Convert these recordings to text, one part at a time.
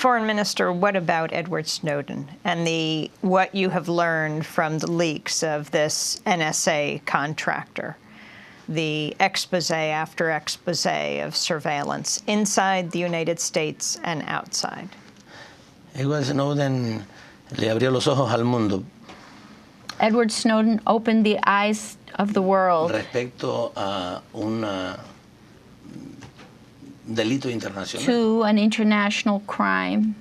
Foreign Minister, what about Edward Snowden and what you have learned from the leaks of this NSA contractor? The expose after expose of surveillance inside the United States and outside. Edward Snowden le abrió los ojos al mundo. Edward Snowden opened the eyes of the world respecto a un delito internacional. To an international crime.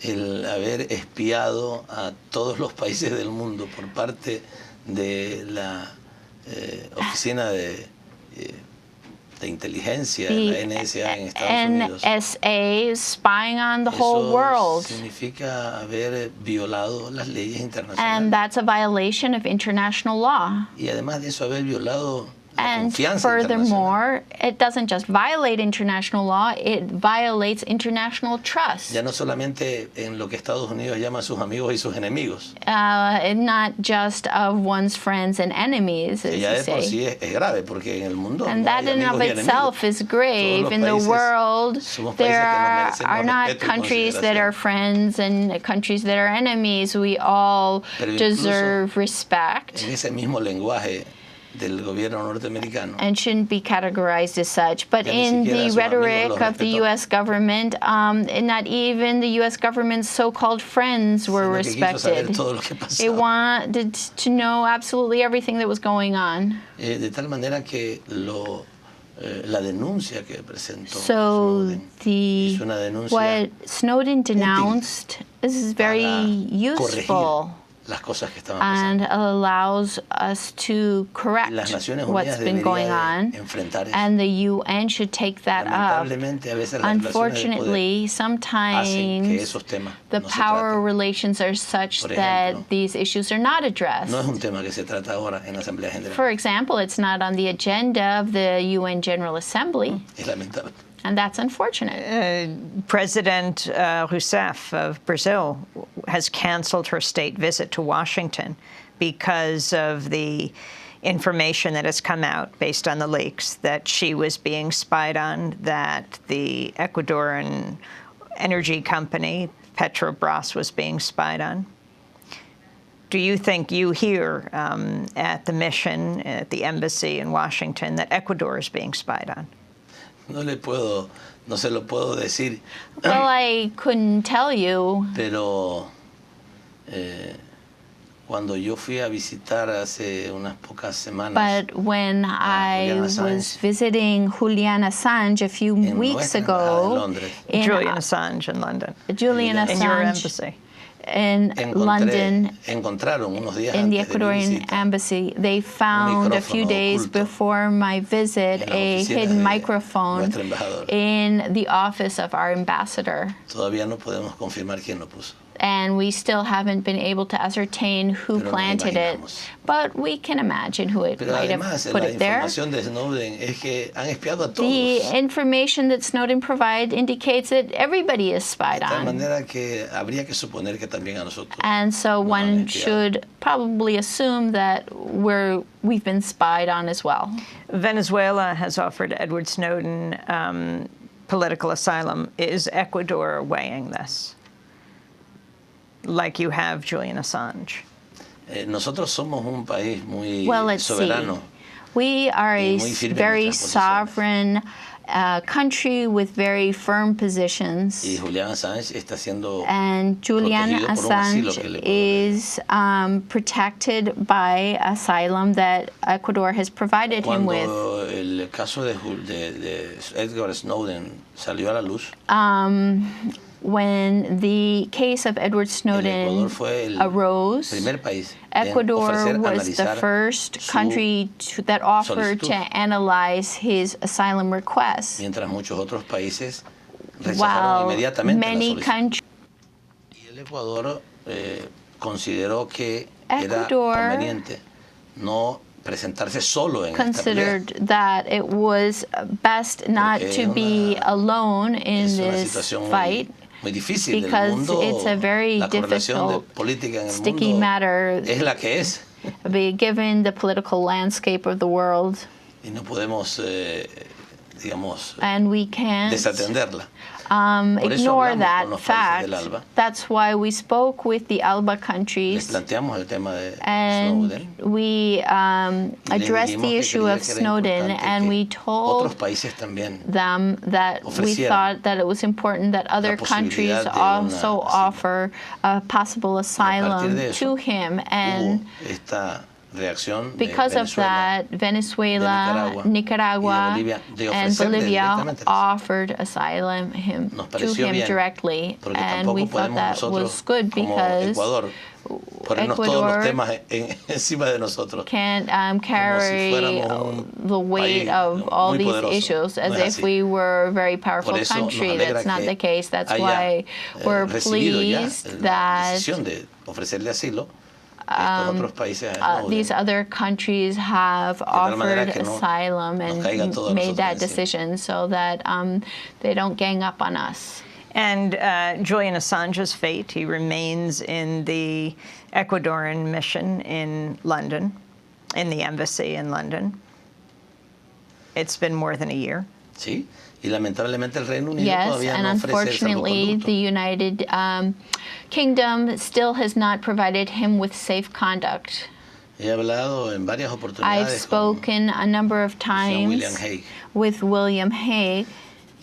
El haber espiado a todos los países del mundo por parte de la Oficina de Inteligencia, la NSA en Estados Unidos. NSA spying on the whole world. Significa haber violado las leyes internacionales. And that's a violation of international law. Y además de eso, haber violado la and confianza furthermore, it doesn't just violate international law, it violates international trust. Ya no solamente en lo que Estados Unidos llama sus amigos y sus enemigos. Not just of one's friends and enemies, as ya you de por say. sí es grave, porque en el mundo And no that hay in and of amigos y itself enemigos. is grave. In the world, there are not countries that are friends and countries that are enemies. We all deserve respect. En ese mismo lenguaje del gobierno norteamericano. And shouldn't be categorized as such. But in the rhetoric of the U.S. government, not even the U.S. government's so-called friends were respected. They wanted to know absolutely everything that was going on. De tal manera que la denuncia que presentó Snowden, what Snowden denounced, this is very useful. Las cosas que estaban and allows us to correct what's been going on, and the UN should take that up. Unfortunately, sometimes the power relations are such that these issues are not addressed. For example, it's not on the agenda of the UN General Assembly. And that's unfortunate. President Rousseff of Brazil has canceled her state visit to Washington because of the information that has come out based on the leaks that she was being spied on, that the Ecuadorean energy company, Petrobras, was being spied on. Do you think you hear at the mission, at the embassy in Washington, that Ecuador is being spied on? No se lo puedo decir. Well, I couldn't tell you. Pero cuando yo fui a visitar hace unas pocas semanas. But when I was visiting Julian Assange a few weeks ago, Julian Assange in London. Julian Assange in your embassy. In London, in the Ecuadorian embassy, they found a few days before my visit a hidden microphone in the office of our ambassador. Todavía no podemos confirmar quién lo puso. And we still haven't been able to ascertain who planted it, but we can imagine who it might have put it there. The information that Snowden provided indicates that everybody is spied on. And so one should probably assume that we've been spied on as well. Venezuela has offered Edward Snowden political asylum. Is Ecuador weighing this? Like you have Julian Assange. Nosotros somos un país muy soberano. We are a very sovereign country with very firm positions. Y Julian Assange está siendo and Julian Assange is protected by asylum that Ecuador has provided him with. Cuando el caso de Edward Snowden salió a la luz, when the case of Edward Snowden arose, Ecuador was the first country that offered to analyze his asylum request, while many countries consideró que era conveniente no presentarse solo en considered that it was best not to be alone in this fight. Because it's a very difficult, sticky matter, given the political landscape of the world. Y no podemos digamos, and we can't desatenderla. Ignore that fact. That's why we spoke with the ALBA countries, and we addressed the issue of Snowden, and we told them that we thought that it was important that other countries also offer a possible asylum to him. And because of that, Venezuela, Nicaragua, and Bolivia offered asylum to him directly, and we thought that was good because Ecuador can't carry the weight of all these issues as if we were a very powerful country. That's not the case. That's why we're pleased that these other countries have offered asylum and made that decision so that they don't gang up on us. And Julian Assange's fate, he remains in the Ecuadorian mission in London, in the embassy in London. It's been more than a year. Sí. Y lamentablemente el Reino Unido yes, todavía and no unfortunately, the United Kingdom still has not provided him with safe conduct. I've spoken a number of times with William Hague,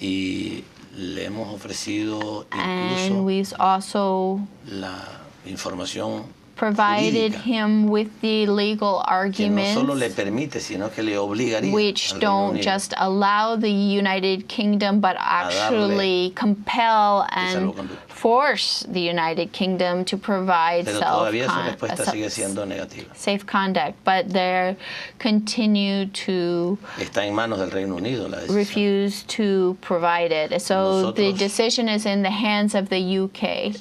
y le hemos ofrecido and we've also la información provided him with the legal arguments which don't just allow the United Kingdom but actually compel and force the United Kingdom to provide safe conduct, but they continue to refuse to provide it. So the decision is in the hands of the UK.